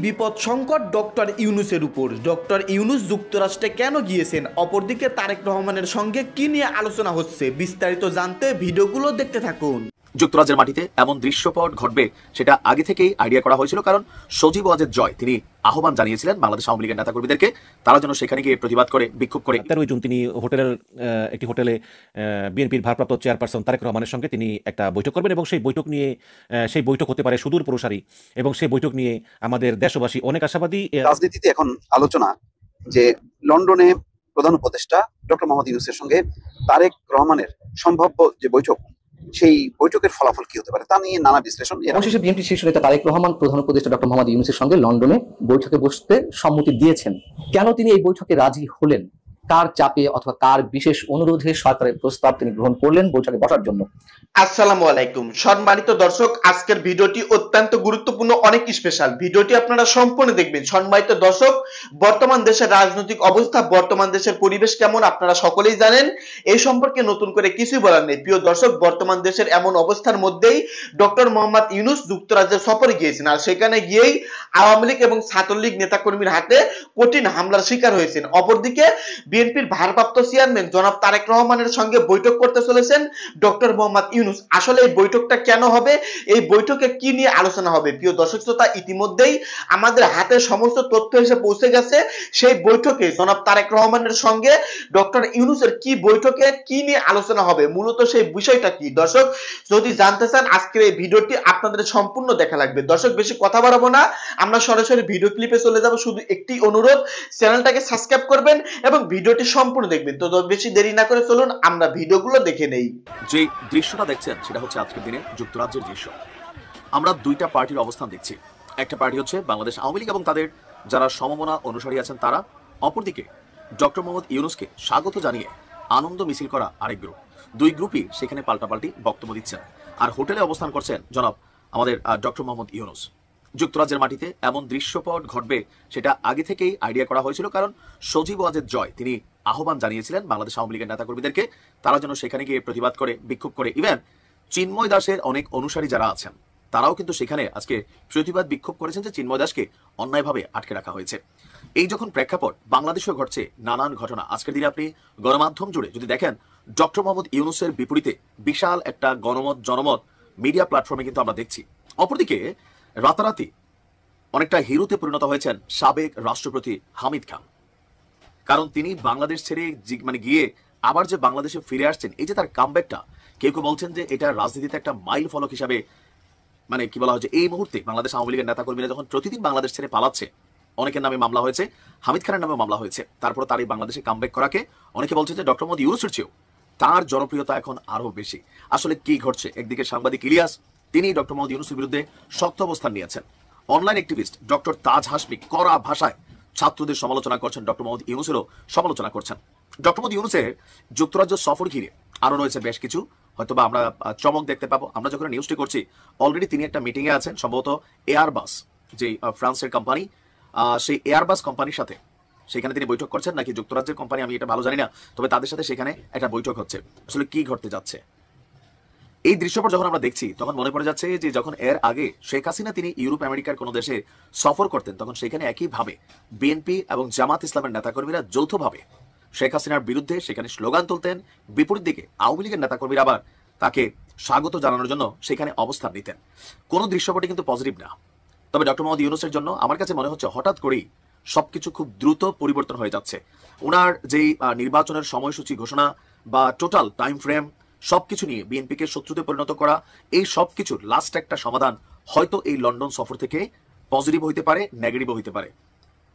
বিপদ সংকট ডক্টর ইউনূসের উপর। ডক্টর ইউনূস যুক্তরাষ্ট্রে কেন গিয়েছেন, অপরদিকে তারেক রহমানের সঙ্গে কি নিয়ে আলোচনা হচ্ছে, বিস্তারিত জানতে ভিডিওগুলো দেখতে থাকুন। যুক্তরাজ্যের মাটিতে এমন দৃশ্যপট ঘটবে সেটা আগে থেকেই আইডিয়া করা হয়েছিল, কারণ সজীব ওয়াজেদ জয় তিনি আহ্বান জানিয়েছিলেন বাংলাদেশ আওয়ামী লীগের নেতাকর্মীদেরকে, তারা যেন সেখানে গিয়ে প্রতিবাদ করে, বিক্ষোভ করে। 13 জুন তিনি একটি হোটেলে বিএনপির ভারপ্রাপ্ত চেয়ারপারসন তারেক রহমানের সঙ্গে তিনি একটা বৈঠক করবেন এবং সেই বৈঠক হতে পারে সুদূর প্রসারী এবং সেই বৈঠক নিয়ে আমাদের দেশবাসী অনেক আশাবাদী। রাজনীতিতে এখন আলোচনা যে লন্ডনে প্রধান উপদেষ্টা ডক্টর মোহাম্মদ ইউনূসের সঙ্গে তারেক রহমানের সম্ভাব্য যে বৈঠক, সেই বৈঠকের ফলাফল কি হতে পারে তা নিয়ে নানা বিশ্লেষণ। অবশেষে বিএনপি শীর্ষ নেতা তারেক রহমান প্রধান উপদেষ্টা ডক্টর মোহাম্মদ ইউনূসের সঙ্গে লন্ডনে বৈঠকে বসতে সম্মতি দিয়েছেন। কেন তিনি এই বৈঠকে রাজি হলেন, কার চাপে অথবা কার বিশেষ অনুরোধে সরকারের প্রস্তাব তিনি গ্রহণ করলেন বৈঠকে বসার জন্য? আসসালামু আলাইকুম সম্মানিত দর্শক, আজকের ভিডিওটি অত্যন্ত গুরুত্বপূর্ণ, অনেক স্পেশাল। ভিডিওটি আপনারা সম্পূর্ণ দেখবেন। সম্মানিত দর্শক, বর্তমান দেশের রাজনৈতিক অবস্থা, বর্তমান দেশের পরিবেশ কেমন আপনারা সকলেই জানেন, এই সম্পর্কে নতুন করে কিছুই বলার নেই। প্রিয় দর্শক, বর্তমান দেশের এমন অবস্থার মধ্যেই ডক্টর মোহাম্মদ ইউনূস যুক্তরাজ্যের সফরে গিয়েছেন, আর সেখানে গিয়েই আওয়ামী লীগ এবং ছাত্রলীগ নেতাকর্মীর হাতে কঠিন হামলার শিকার হয়েছেন। অপরদিকে বিএনপির ভারপ্রাপ্ত চেয়ারম্যান জনাব তারেক রহমানের সঙ্গে বৈঠক করতে চলেছেন ডক্টর মোহাম্মদ ইউনূস। আসলে এই বৈঠকটা কেন হবে, এই বৈঠকে কি নিয়ে আলোচনা হবে, প্রিয় দর্শক শ্রোতা, ইতিমধ্যেই আমাদের হাতে সমস্ত তথ্য এসে পৌঁছে গেছে। সেই বৈঠকে জনাব তারেক রহমানের সঙ্গে ডক্টর ইউনূসের কি বৈঠকে কি নিয়ে আলোচনা হবে, মূলত সেই বিষয়টা কি। দর্শক যদি জানতে চান আজকের এই ভিডিওটি আপনাদের সম্পূর্ণ দেখা লাগবে। দর্শক বেশি কথা বাড়াবো না, আমরা সরাসরি ভিডিও ক্লিপে চলে যাব। শুধু একটি অনুরোধ, চ্যানেলটাকে সাবস্ক্রাইব করবেন এবং ভিডিওটি সম্পূর্ণ দেখবেন। তো বেশি দেরি না করে চলুন আমরা ভিডিওগুলো দেখে নেই। যে দৃশ্যটা দেখছেন সেটা হচ্ছে আজকের দিনে যুক্তরাজ্যের দৃশ্য। আমরা দুইটা পার্টির অবস্থান দেখছি। একটা পার্টি হচ্ছে বাংলাদেশ আওয়ামী লীগ এবং তাদের যারা সমমনা অনুসারী আছেন তারা, অপরদিকে ডক্টর মোহাম্মদ ইউনূসকে স্বাগত জানিয়ে আনন্দ মিছিল করা আরেক গ্রুপ। দুই গ্রুপই সেখানে পাল্টাপাল্টি বক্তব্য দিচ্ছেন, আর হোটেলে অবস্থান করছেন জনাব আমাদের ডক্টর মোহাম্মদ ইউনূস। যুক্তরাজ্যের মাটিতে এমন দৃশ্যপট ঘটবে সেটা আগে থেকেই আইডিয়া করা হয়েছিল, কারণ সজীব ওয়াজেদ জয় তিনি আহ্বান জানিয়েছিলেন বাংলাদেশ আওয়ামী লীগের নেতাকর্মীদেরকে, তারা যেন সেখানে গিয়ে প্রতিবাদ করে, বিক্ষোভ করে। ইভেন চিন্ময় দাসের অনেক অনুসারী যারা আছেন তারাও কিন্তু সেখানে আজকে প্রতিবাদ বিক্ষোভ করেছেন যে চিন্ময় দাসকে অন্যায়ভাবে আটকে রাখা হয়েছে। এই যখন প্রেক্ষাপট বাংলাদেশেও ঘটছে নানান ঘটনা, আজকের দিনে আপনি গণমাধ্যম জুড়ে যদি দেখেন ডক্টর মোহাম্মদ ইউনূসের বিপরীতে বিশাল একটা জনমত মিডিয়া প্ল্যাটফর্মে কিন্তু আমরা দেখছি। অপরদিকে রাতারাতি অনেকটা হিরোতে পরিণত হয়েছেন সাবেক রাষ্ট্রপতি হামিদ খান, কারণ তিনি বাংলাদেশ ছেড়ে গিয়ে আবার যে বাংলাদেশে ফিরে আসছেন, এই যে তার কামব্যাকটা, কেউ কেউ বলছেন যে এটা রাজনীতিতে একটা মাইল ফলক হিসাবে, কি বলা হচ্ছে, এই মুহূর্তে বাংলাদেশ আওয়ামী লীগের নেতাকর্মীরা যখন প্রতিদিন বাংলাদেশ ছেড়ে পালাচ্ছে, অনেকের নামে মামলা হয়েছে, হামিদ খানের নামে মামলা হয়েছে, তারপরে তার এই বাংলাদেশে কামব্যাক করাকে অনেকে বলছে যে ডক্টর মোহাম্মদ ইউনূসের চেয়েও তার জনপ্রিয়তা এখন আরো বেশি। আসলে কি ঘটছে? একদিকে সাংবাদিক ইলিয়াস, তিনি ডক্টর মোহাম্মদ ইউনূসের বিরুদ্ধে শক্ত অবস্থান নিয়েছেন। অনলাইন অ্যাক্টিভিস্ট ডক্টর তাজ হাশমি কড়া ভাষায় ছাত্রদের সমালোচনা করছেন, ডক্টর মোহাম্মদ ইউনূসেরও সমালোচনা করছেন। ডক্টর মোহাম্মদ ইউনূসের যুক্তরাজ্য সফর ঘিরে আরো রয়েছে বেশ কিছু, হয়তোবা আমরা চমক দেখতে পাবো। আমরা যখন নিউজটি করছি অলরেডি তিনি একটা মিটিং এ আছেন, সম্ভবত এয়ারবাস, যে ফ্রান্সের কোম্পানি, সেই এয়ারবাস কোম্পানির সাথে সেখানে তিনি বৈঠক করছেন, নাকি যুক্তরাজ্যের কোম্পানি আমি এটা ভালো জানি না, তবে তাদের সাথে সেখানে একটা বৈঠক হচ্ছে। আসলে কি ঘটতে যাচ্ছে এই দৃশ্যপট যখন আমরা দেখছি তখন মনে পড়ে যাচ্ছে যে যখন এর আগে শেখ হাসিনা তিনি ইউরোপ আমেরিকার কোনো দেশে সফর করতেন, তখন সেখানে একইভাবে বিএনপি এবং জামাত ইসলামের নেতাকর্মীরা যৌথভাবে শেখ হাসিনার বিরুদ্ধে সেখানে স্লোগান তুলতেন, বিপরীত দিকে আওয়ামী লীগের নেতাকর্মীরা আবার তাকে স্বাগত জানানোর জন্য সেখানে অবস্থান নিতেন। কোনো দৃশ্যপটে কিন্তু পজিটিভ না। তবে ডক্টর মোহাম্মদ ইউনূসের জন্য আমার কাছে মনে হচ্ছে হঠাৎ করেই সবকিছু খুব দ্রুত পরিবর্তন হয়ে যাচ্ছে। ওনার যেই নির্বাচনের সময়সূচি ঘোষণা বা টোটাল টাইম ফ্রেম সবকিছু নিয়ে বিএনপিকে শত্রুতে পরিণত করা, এই সবকিছুর লাস্ট একটা সমাধান হয়তো এই লন্ডন সফর থেকে পজিটিভ হইতে পারে, নেগেটিভ হইতে পারে।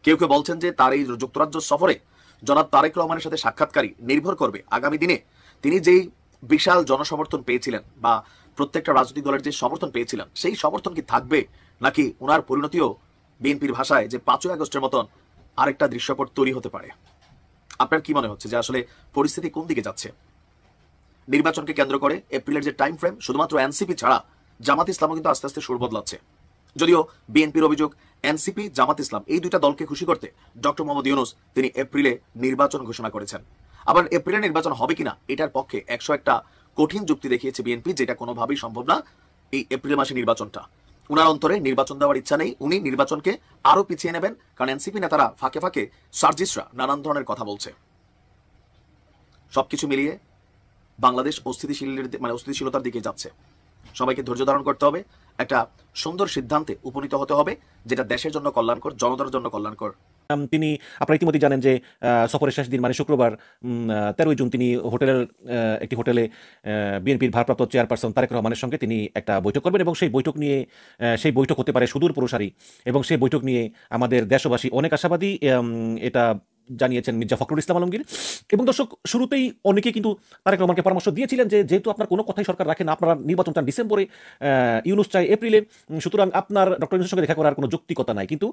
কেউ কেউ বলছেন যে তার এই যুক্তরাজ্য সফরে জনাব তারেক রহমানের সাথে সাক্ষাৎকারী নির্ভর করবে আগামী দিনে তিনি যেই বিশাল জনসমর্থন পেয়েছিলেন বা প্রত্যেকটা রাজনৈতিক দলের যে সমর্থন পেয়েছিলেন, সেই সমর্থন কি থাকবে, নাকি ওনার পরিণতিও বিএনপির ভাষায় যে 5ই আগস্টের মতন আরেকটা দৃশ্যপট তৈরি হতে পারে। আপনার কি মনে হচ্ছে যে আসলে পরিস্থিতি কোন দিকে যাচ্ছে? নির্বাচনকে কেন্দ্র করে এপ্রিলের যে টাইম ফ্রেম, শুধুমাত্র এনসিপি ছাড়া জামাত ইসলামও কিন্তু আস্তে আস্তে সুর বদলাচ্ছে। যদিও বিএনপির অভিযোগ এনসিপি জামাত ইসলাম এই দুইটা দলকে খুশি করতে ডক্টর মোহাম্মদ ইউনূস তিনি এপ্রিলে নির্বাচন ঘোষণা করেছেন। আবার এপ্রিলে নির্বাচন হবে কিনা এটার পক্ষে 101টা কঠিন যুক্তি দেখিয়েছে বিএনপি, যেটা কোনোভাবেই সম্ভব না এই এপ্রিল মাসে নির্বাচনটা। উনার অন্তরে নির্বাচন দেওয়ার ইচ্ছা নেই, উনি নির্বাচনকে আরো পিছিয়ে নেবেন, কারণ এনসিপি নেতারা ফাঁকে ফাঁকে সার্জিসরা নানান ধরনের কথা বলছে। সবকিছু মিলিয়ে বাংলাদেশ অস্থিতিশীলতার দিকে যাচ্ছে। সবাইকে ধৈর্য ধারণ করতে হবে, একটা সুন্দর সিদ্ধান্তে উপনীত হতে হবে যেটা দেশের জন্য কল্যাণকর, জনতার জন্য কল্যাণকর। তিনি আপনারা ইতিমধ্যে জানেন যে সফরের শেষ দিন মানে শুক্রবার 13 জুন তিনি একটি হোটেলে বিএনপির ভারপ্রাপ্ত চেয়ারপারসন তারেক রহমানের সঙ্গে তিনি একটা বৈঠক করবেন এবং সেই বৈঠক হতে পারে সুদূর প্রসারী এবং সেই বৈঠক নিয়ে আমাদের দেশবাসী অনেক আশাবাদী, এটা জানিয়েছেন মির্জা ফখরুল ইসলাম আলমগীর। এবং দর্শক, শুরুতেই অনেকে কিন্তু তারেক রহমানকে পরামর্শ দিয়েছিলেন যে যেহেতু আপনার কোনো কথাই সরকার রাখে না, আপনারা নির্বাচন চান ডিসেম্বরে, ইউনূস চায় এপ্রিলে, সুতরাং আপনার ডক্টর ইউনূসের সঙ্গে দেখা করার কোনো যৌক্তিকতা নাই। কিন্তু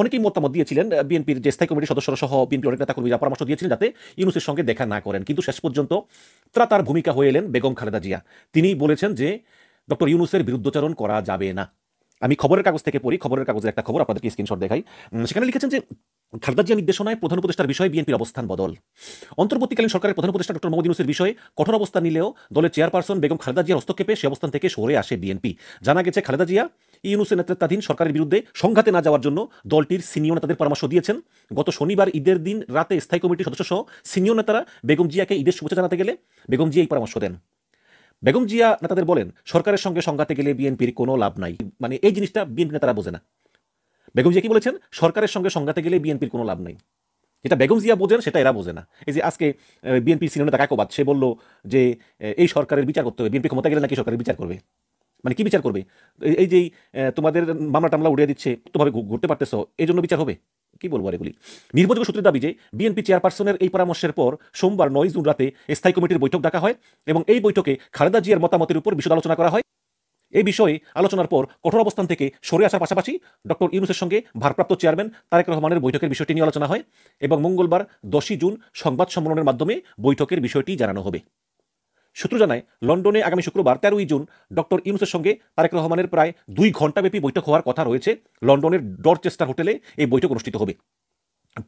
অনেকেই মতামত দিয়েছিলেন, বিএনপির যে স্থায়ী কমিটির সদস্যরা সহ বিএনপির অনেক নেতাকর্মীরা পরামর্শ দিয়েছিলেন যাতে ইউনূসের সঙ্গে দেখা না করেন। কিন্তু শেষ পর্যন্ত তার ভূমিকা হয়ে এলেন বেগম খালেদা জিয়া। তিনি বলেছেন যে ডক্টর ইউনূসের বিরুদ্ধচারণ করা যাবে না। আমি খবরের কাগজ থেকে পড়ি, খবরের কাগজের একটা খবর আপনাদেরকে স্ক্রিনশট দেখাই। সেখানে লিখেছেন যে খালেদা জিয়া নির্দেশনায় প্রধান উপদেষ্টার বিষয়ে বিএনপির অবস্থান বদল। অন্তর্বর্তীকালীন সরকারের প্রধান উপদেষ্টা ডক্টর মোহাম্মদ ইউনূসের বিষয়ে কঠোর অবস্থান নিলেও দলের চেয়ারপারসন বেগম খালেদা জিয়ার হস্তক্ষেপে সে অবস্থান থেকে সরে আসে বিএনপি। জানা গেছে খালেদা জিয়া ইউনূসের নেতৃত্বাধীন সরকারের বিরুদ্ধে সংঘাতে না যাওয়ার জন্য দলটির সিনিয়র নেতাদের পরামর্শ দিয়েছেন। গত শনিবার ঈদের দিন রাতে স্থায়ী কমিটির সদস্য সহ সিনিয়র নেতারা বেগম জিয়াকে ঈদের শুভেচ্ছা জানাতে গেলে বেগম জিয়া এই পরামর্শ দেন। বেগম জিয়া নেতাদের বলেন, সরকারের সঙ্গে সংঘাতে গেলে বিএনপির কোনো লাভ নাই। মানে এই জিনিসটা বিএনপি নেতারা বোঝে না। বেগম জিয়া কি বলেছেন? সরকারের সঙ্গে সংঘাতে গেলে বিএনপির কোনো লাভ নাই। যেটা বেগম জিয়া বোঝেন সেটা এরা বোঝে না। এই যে আজকে বিএনপি সিনিয়র নেতা কাকবাদ, সে বলল যে এই সরকারের বিচার করতে হবে, বিএনপি ক্ষমতা গেলে নাকি সরকারের বিচার করবে। মানে কি বিচার করবে? এই যে তোমাদের মামলা টামলা উড়িয়ে দিচ্ছে, তোভাবে ঘুরতে পারতেছ, এই জন্য বিচার হবে? কি বলবো আর এগুলি। নির্ভরযোগ্য সূত্রের দাবি যে বিএনপি চেয়ারপারসনের এই পরামর্শের পর সোমবার 9 জুন রাতে স্থায়ী কমিটির বৈঠক ডাকা হয় এবং এই বৈঠকে খালেদা জিয়ার মতামতের উপর বিশদ আলোচনা করা হয়। এই বিষয়ে আলোচনার পর কঠোর অবস্থান থেকে সরে আসার পাশাপাশি ডক্টর ইউনূসের সঙ্গে ভারপ্রাপ্ত চেয়ারম্যান তারেক রহমানের বৈঠকের বিষয়টি নিয়ে আলোচনা হয় এবং মঙ্গলবার 10 জুন সংবাদ সম্মেলনের মাধ্যমে বৈঠকের বিষয়টি জানানো হবে। সূত্র জানায়, লন্ডনে আগামী শুক্রবার 13 জুন ডক্টর ইউনূসের সঙ্গে তারেক রহমানের প্রায় 2 ঘণ্টাব্যাপী বৈঠক হওয়ার কথা রয়েছে। লন্ডনের ডরচেস্টার হোটেলে এই বৈঠক অনুষ্ঠিত হবে।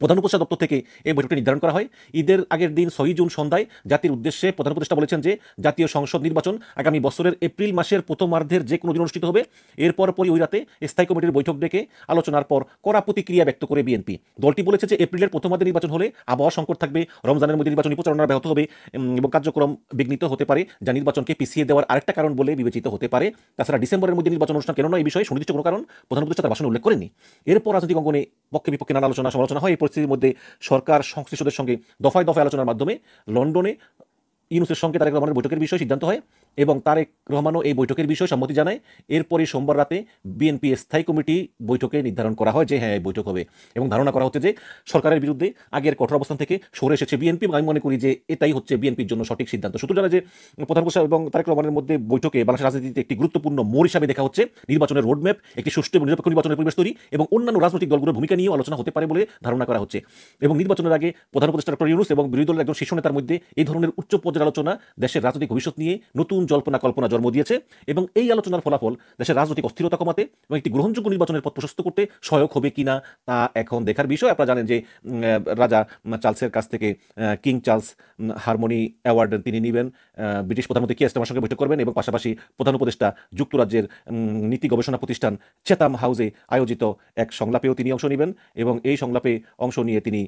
প্রধান উপদেষ্টা দপ্তর থেকে এই বৈঠকটি নির্ধারণ করা হয়। ঈদের আগের দিন 6 জুন সন্ধ্যায় জাতির উদ্দেশ্যে প্রধান উপদেষ্টা বলেছেন যে জাতীয় সংসদ নির্বাচন আগামী বছরের এপ্রিল মাসের প্রথমার্ধের যে কোনো দিন অনুষ্ঠিত হবে। এরপর ওই রাতে স্থায়ী কমিটির বৈঠক ডেকে আলোচনার পর কড়া প্রতিক্রিয়া ব্যক্ত করে বিএনপি। দলটি বলেছে যে এপ্রিলের প্রথমার্ধে নির্বাচন হলে আবহাওয়া সংকট থাকবে, রমজানের মধ্যে নির্বাচনী প্রচারণা ব্যাহত হবে এবং কার্যক্রম বিঘ্নিত হতে পারে, যা নির্বাচনকে পিছিয়ে দেওয়ার আরেকটা কারণ বলে বিবেচিত হতে পারে। তাছাড়া ডিসেম্বরের মধ্যে নির্বাচন অনুষ্ঠান কেন নয়, এই বিষয়ে সুনির্দিষ্ট কোনো কারণ প্রধান উপদেষ্টা তার ভাষণে উল্লেখ করেননি। এরপর রাজনৈতিক অঙ্গনে পক্ষে বিপক্ষে নানা আলোচনা সমালোচনা হয়। এই পরিস্থিতির মধ্যে সরকার সংশ্লিষ্টদের সঙ্গে দফায় দফায় আলোচনার মাধ্যমে লন্ডনে ইউনূসের সঙ্গে তারেক রহমানের বৈঠকের বিষয়ে সিদ্ধান্ত হয় এবং তারেক রহমানও এই বৈঠকের বিষয়ে সম্মতি জানায়। এরপরে সোমবার রাতে বিএনপি স্থায়ী কমিটি বৈঠকে নির্ধারণ করা হয় যে হ্যাঁ, এই বৈঠক হবে এবং ধারণা করা হচ্ছে যে সরকারের বিরুদ্ধে আগের কঠোর অবস্থান থেকে সরে এসেছে বিএনপি। আমি মনে করি যে এটাই হচ্ছে বিএনপির জন্য সঠিক সিদ্ধান্ত। সূত্র জানায় যে প্রধান উপদেষ্টা এবং তারেক রহমানের মধ্যে বৈঠকে বাংলাদেশের রাজনীতিতে একটি গুরুত্বপূর্ণ মোড় হিসাবে দেখা হচ্ছে নির্বাচনের রোডম্যাপ, একটি সুষ্ঠু এবং নিরপেক্ষ নির্বাচনের পরিবেশ তৈরি এবং অন্যান্য রাজনৈতিক দলগুলোর ভূমিকা নিয়েও আলোচনা হতে পারে বলে ধারণা করা হচ্ছে। এবং নির্বাচনের আগে প্রধান উপদেষ্টা ডক্টর ইউনূস এবং বিরোধী দলের একজন শীর্ষ নেতার মধ্যে এই ধরনের উচ্চ পর্যায়ের আলোচনা দেশের রাজনৈতিক ভবিষ্যৎ নিয়ে নতুন কল্পনা জন্ম দিয়েছে এবং এই আলোচনার ফলাফল দেশের রাজনৈতিক অস্থিরতা কমাতে এবং একটি গ্রহণযোগ্য নির্বাচনের পথ প্রশস্ত করতে সহায়ক হবে কিনা তা এখন দেখার বিষয়। আপনারা জানেন যে রাজা চার্লসের কাছ থেকে কিং চার্লস হারমোনি অ্যাওয়ার্ড তিনি নেবেন, ব্রিটিশ প্রধানমন্ত্রী কিয়ার স্টারমারের সঙ্গে বৈঠক করবেন এবং পাশাপাশি প্রধান উপদেষ্টা যুক্তরাজ্যের নীতি গবেষণা প্রতিষ্ঠান চেতাম হাউসে আয়োজিত এক সংলাপেও তিনি অংশ নেবেন এবং এই সংলাপে অংশ নিয়ে তিনি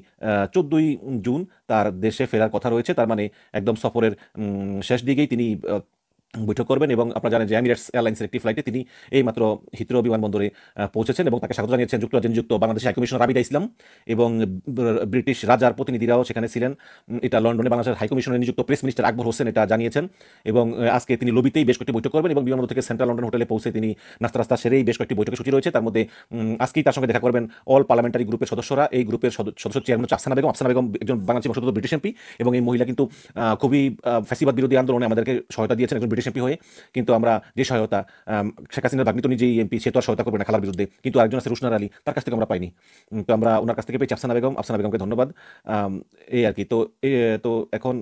14 জুন তার দেশে ফেরার কথা রয়েছে। তার মানে একদম সফরের শেষ দিকেই তিনি বৈঠক করবেন এবং আপনারা জানেন যে এমিরেটস এয়ারলাইন্সের একটি ফ্লাইটে তিনি এইমাত্র হিথ্রো বিমানবন্দরে পৌঁছেছেন এবং তাকে স্বাগত জানিয়েছেন যুক্তরাজ্যে নিযুক্ত বাংলাদেশ হাইকমিশনার আবিদা ইসলাম এবং ব্রিটিশ রাজার প্রতিনিধিরাও সেখানে ছিলেন। এটা লন্ডনে বাংলাদেশের হাইকমিশনারে নিযুক্ত প্রেস মিনিস্টার আকবর হোসেন এটা জানিয়েছেন এবং আজকে তিনি লবিতেই বেশ কয়েকটি বৈঠক করবেন এবং বিমানবন্দর থেকে সেন্ট্রাল লন্ডন হোটেলে পৌঁছে তিনি নাস্তা সেরেই বেশ কয়েকটি বৈঠকের সূচি রয়েছে। তার মধ্যে আজকেই তার সঙ্গে দেখা করবেন অল পার্লামেন্টারি গ্রুপের সদস্যরা। এই গ্রুপের সদস্য চেয়ারম্যান আফসানা বেগম একজন বাংলাদেশ বংশোদ্ভূত ব্রিটিশ এমপি এবং এই মহিলা কিন্তু খুবই ফ্যাসিবাদ বিরোধী আন্দোলনে আমাদেরকে সহায়তা দিয়েছেন একজন ব্রিটিশ এমপি হয়ে। কিন্তু আমরা যে সহায়তা শেখ হাসিনার ভাগ্নি তো নিজেই এমপি, সে তো আর সহায়তা করবে না খালার বিরুদ্ধে, কিন্তু আরেকজন আছে রুশনার আলী, তার কাছ থেকে আমরা পাইনি। তো আমরা ওনার কাছ থেকে পেয়েছি আফসানা বেগমকে ধন্যবাদ। এই আর কি। তো এখন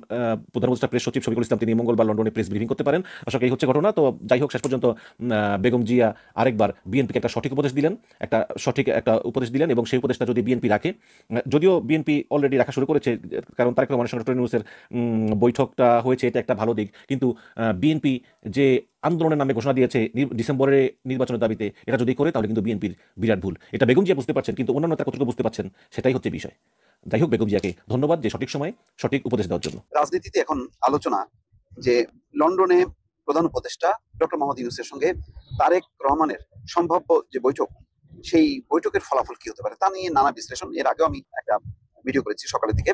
প্রধান উপদেষ্টা প্রেস সচিব শফিকুল ইসলাম তিনি মঙ্গলবার লন্ডনে প্রেস ব্রিফিং করতে পারেন। আসলে এই হচ্ছে ঘটনা। তো যাই হোক, শেষ পর্যন্ত বেগম জিয়া আরেকবার বিএনপিকে একটা সঠিক উপদেশ দিলেন এবং সেই উপদেশটা যদি বিএনপি রাখে, যদিও বিএনপি অলরেডি রাখা শুরু করেছে কারণ তারেক রহমানের সঙ্গে ডক্টর ইউনূসের বৈঠকটা হয়েছে, এটা একটা ভালো দিক। কিন্তু বিএনপি যে আন্দোলনের নামে ঘোষণা দিয়েছে ডিসেম্বরে নির্বাচনের দাবিতে, এটা যদি করে তাহলে কিন্তু বিএনপির বিরাট ভুল। এটা বেগম জিয়া বুঝতে পারছেন, কিন্তু অন্যান্য কতটুকু বুঝতে পারছেন সেটাই হচ্ছে বিষয়। যাই হোক, বেগম জিয়াকে ধন্যবাদ যে সঠিক সময়ে সঠিক উপদেশ দেওয়ার জন্য। রাজনীতিতে এখন আলোচনা যে লন্ডনে প্রধান উপদেষ্টা ডক্টর মোহাম্মদ ইউনূসের সঙ্গে তারেক রহমানের সম্ভাব্য যে বৈঠক, সেই বৈঠকের ফলাফল কি হতে পারে তা নিয়ে নানা বিশ্লেষণ। এর আগেও আমি একটা ভিডিও করেছি সকালের দিকে,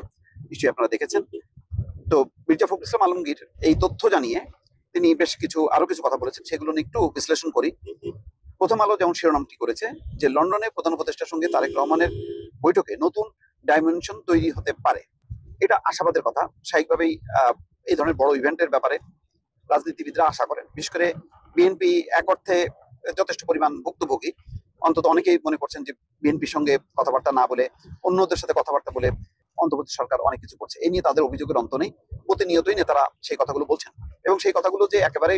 নিশ্চয়ই আপনারা দেখেছেন। তো মির্জা ফখরুল ইসলাম আলমগীর এই তথ্য জানিয়ে তিনি বেশ আরো কিছু কথা বলেছেন, সেগুলো নিয়ে একটু বিশ্লেষণ করি। প্রথম আলো যেমন শিরোনামটি করেছে যে লন্ডনে প্রধান উপদেষ্টার সঙ্গে তারেক রহমানের বৈঠকে নতুন ডাইমেনশন তৈরি হতে পারে। এটা আশাবাদের কথা। স্বাভাবিকভাবেই এই ধরনের বড় ইভেন্টের ব্যাপারে রাজনীতিবিদরা আশা করেন। বিশেষ করে বিএনপি এক অর্থে যথেষ্ট পরিমাণ ভুক্তভোগী। অন্তত অনেকেই মনে করছেন যে বিএনপির সঙ্গে কথাবার্তা না বলে অন্যদের সাথে কথাবার্তা বলে অন্তর্বর্তী সরকার অনেক কিছু করছে। এই নিয়ে তাদের অভিযোগের অন্ত নেই। প্রতিনিয়তই নেতারা সেই কথাগুলো বলছেন, এবং সেই কথাগুলো যে একেবারে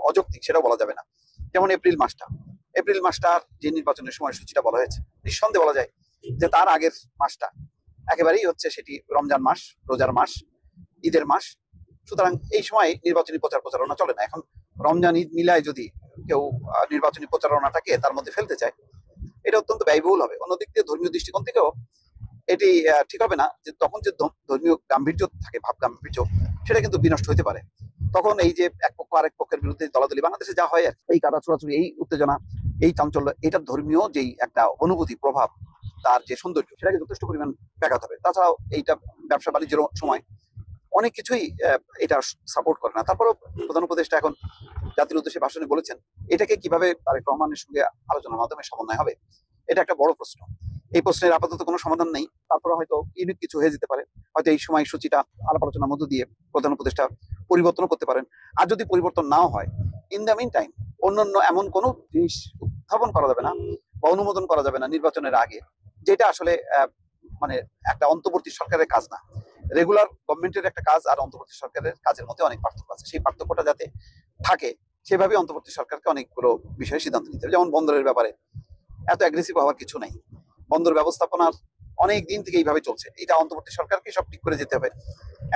অযৌক্তিক সেটাও বলা যাবে না। যেমন এপ্রিল মাসটার যে নির্বাচনের সময়সূচিটা বলা হয়েছে, নিঃসন্দেহে বলা যায় যে তার আগের মাসটা একেবারেই হচ্ছে সেটি রমজান মাস, রোজার মাস, ঈদের মাস। সুতরাং এই সময় নির্বাচনী প্রচারণা চলে না। এখন রমজান ঈদ মিলায় যদি কেউ নির্বাচনী প্রচারণাটাকে তার মধ্যে ফেলতে চায়, এটা অত্যন্ত ব্যয়বহুল হবে। অন্যদিক দিয়ে ধর্মীয় দৃষ্টিকোণ থেকেও এটি ঠিক হবে না, যে তখন যে ধর্মীয় গাম্ভীর্য থাকে, ভাব গাম্ভীর্য, সেটা কিন্তু বিনষ্ট হতে পারে। তখন এই যে এক পক্ষ আরেক পক্ষের বিরুদ্ধে দলাদলি, বাংলাদেশে যা হয় আর এই কাদা ছোড়াছুড়ি, এই উত্তেজনা, এই চাঞ্চল্য, এটা ধর্মীয় যেই একটা অনুভূতি, প্রভাব, তার যে সৌন্দর্য, সেটাকে যথেষ্ট পরিমাণ ব্যাঘাত হবে। তাছাড়াও এইটা ব্যবসা বাণিজ্যের সময় অনেক কিছুই এটা সাপোর্ট করে না। তারপরেও প্রধান উপদেষ্টা এখন জাতির উদ্দেশ্যে ভাষণে বলেছেন, এটাকে কিভাবে তারেক রহমানের সঙ্গে আলোচনার মাধ্যমে সমন্বয় হবে, এটা একটা বড় প্রশ্ন। এই প্রশ্নের আপাতত কোনো সমাধান নেই। তারপরে হয়তো ইউনিক কিছু হয়ে যেতে পারে। হয়তো এই সময় সূচিটা আলাপ আলোচনার মধ্য দিয়ে প্রধান উপদেষ্টা পরিবর্তন করতে পারেন। আর যদি পরিবর্তন নাও হয়, ইন দ্য মিন টাইম অন্যান্য এমন কোনো জিনিস উত্থাপন করা যাবে না বা অনুমোদন করা যাবে না নির্বাচনের আগে, যেটা আসলে একটা অন্তর্বর্তী সরকারের কাজ না। রেগুলার গভর্নমেন্টের একটা কাজ আর অন্তর্বর্তী সরকারের কাজের মধ্যে অনেক পার্থক্য আছে। সেই পার্থক্যটা যাতে থাকে, সেভাবে অন্তর্বর্তী সরকারকে অনেকগুলো বিষয়ে সিদ্ধান্ত নিতে হবে। যেমন বন্দরের ব্যাপারে এত অ্যাগ্রেসিভ হওয়ার কিছু নাই। বন্দর ব্যবস্থাপনার অনেক দিন থেকে এইভাবে চলছে। এটা অন্তর্বর্তী সরকারকে সব ঠিক করে যেতে হবে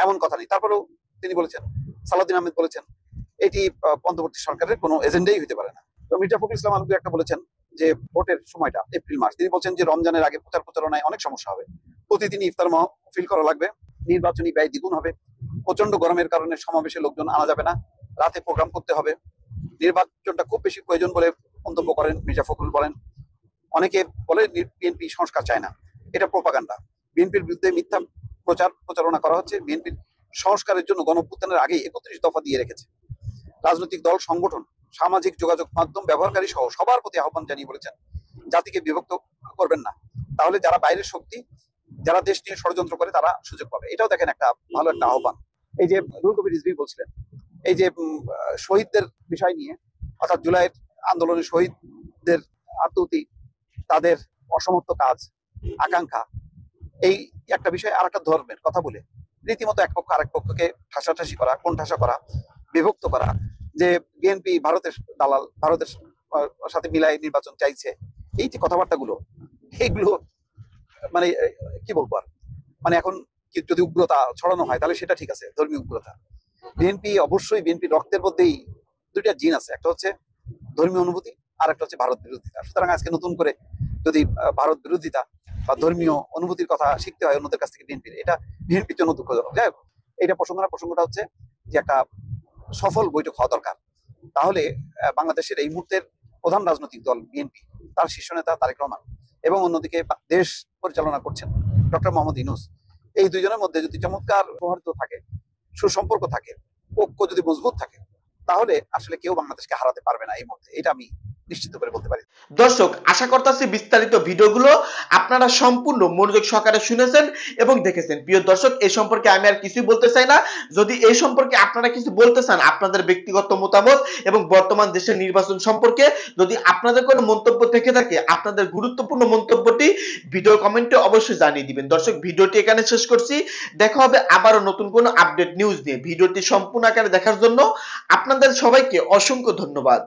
এমন কথা নেই। তারপরেও তিনি বলেছেন, সালাউদ্দিন আহমেদ বলেছেন, এটি অন্তর্বর্তী সরকারের কোনো এজেন্ডাই হতে পারে না। তো মির্জা ফখরুল ইসলাম আলমগীর একটা বলেছেন যে ভোটের সময়টা এপ্রিল মাস, তিনি বলছেন যে রমজানের আগে প্রচারণায় অনেক সমস্যা হবে, প্রতিদিন ইফতার মাহফিল করা লাগবে, নির্বাচনী ব্যয় দ্বিগুণ হবে, প্রচন্ড গরমের কারণে সমাবেশে লোকজন আনা যাবে না, রাতে প্রোগ্রাম করতে হবে, নির্বাচনটা খুব বেশি প্রয়োজন বলে মন্তব্য করেন মির্জা ফখরুল। বলেন, অনেকে বলে বিএনপি সংস্কার চায় না, এটা প্রোপাগান্ডা। বিএনপির বিরুদ্ধে মিথ্যা প্রচারণা করা হচ্ছে। বিএনপির সংস্কারের জন্য গণঅভ্যুত্থানের আগেই 31 দফা দিয়ে রেখেছে। রাজনৈতিক দল, সংগঠন, সামাজিক যোগাযোগ মাধ্যম ব্যবহারকারী সহ সবার প্রতি আহ্বান জানিয়ে বলেছেন, জাতিকে বিভক্ত করবেন না, তাহলে যারা বাইরের শক্তি, যারা দেশ নিয়ে ষড়যন্ত্র করে, তারা সুযোগ পাবে। এটাও দেখেন একটা ভালো একটা আহ্বান। এই যে রুহুল কবির রিজভী বলছিলেন, এই যে শহীদদের বিষয় নিয়ে, অর্থাৎ জুলাইয়ের আন্দোলনের শহীদদের আত্মহতি, তাদের অসমাপ্ত কাজ, আকাঙ্ক্ষা, এই একটা বিষয় আর একটা ধর্মের কথা বলে রীতিমতো এক পক্ষ আরেক পক্ষকে ঠাসাঠাসি করা, কোণঠাসা করা, বিভক্ত করা, যে বিএনপি ভারতের দালাল, ভারতের সাথে মিলাই নির্বাচন চাইছে, এই যে কথাবার্তাগুলো, এইগুলো কি বলবো আর, এখন যদি উগ্রতা ছড়ানো হয় তাহলে সেটা ঠিক আছে, ধর্মীয় উগ্রতা। বিএনপি অবশ্যই, বিএনপি রক্তের মধ্যেই দুইটা জিন আছে, একটা হচ্ছে ধর্মীয় অনুভূতি আর একটা হচ্ছে ভারত বিরোধিতা। সুতরাং আজকে নতুন করে যদি ভারত বিরোধিতা বা ধর্মীয় অনুভূতির কথা শিখতে হয় অন্যদের কাছ থেকে বিএনপির, এটা বিএনপির জন্য দুঃখজনক। যাই হোক, এইটা প্রসঙ্গটা হচ্ছে যে একটা সফল বৈঠক হওয়া দরকার। তাহলে বাংলাদেশের এই মুহূর্তের প্রধান রাজনৈতিক দল বিএনপি, তার শীর্ষ নেতা তারেক রহমান এবং অন্যদিকে দেশ পরিচালনা করছেন ডক্টর মোহাম্মদ ইউনূস, এই দুইজনের মধ্যে যদি চমৎকার সৌহার্দ্য থাকে, সুসম্পর্ক থাকে, ঐক্য যদি মজবুত থাকে, তাহলে আসলে কেউ বাংলাদেশকে হারাতে পারবে না এই মুহূর্তে। এটা আমি নিশ্চিত করে বলতে পারি। দর্শক, আশা করতেছি বিস্তারিত ভিডিওগুলো আপনারা সম্পূর্ণ মনোযোগ সহকারে শুনেছেন এবং দেখেছেন। প্রিয় দর্শক, এই সম্পর্কে আমি আর কিছুই বলতে চাই না। যদি এই সম্পর্কে আপনারা কিছু বলতে চান, আপনাদের ব্যক্তিগত মতামত এবং বর্তমান দেশের নির্বাচন সম্পর্কে যদি আপনাদের কোনো মন্তব্য থেকে থাকে, আপনাদের গুরুত্বপূর্ণ মন্তব্যটি ভিডিও কমেন্টে অবশ্যই জানিয়ে দিবেন। দর্শক, ভিডিওটি এখানে শেষ করছি। দেখা হবে আবারও নতুন কোনো আপডেট নিউজ নিয়ে। ভিডিওটি সম্পূর্ণ আকারে দেখার জন্য আপনাদের সবাইকে অসংখ্য ধন্যবাদ।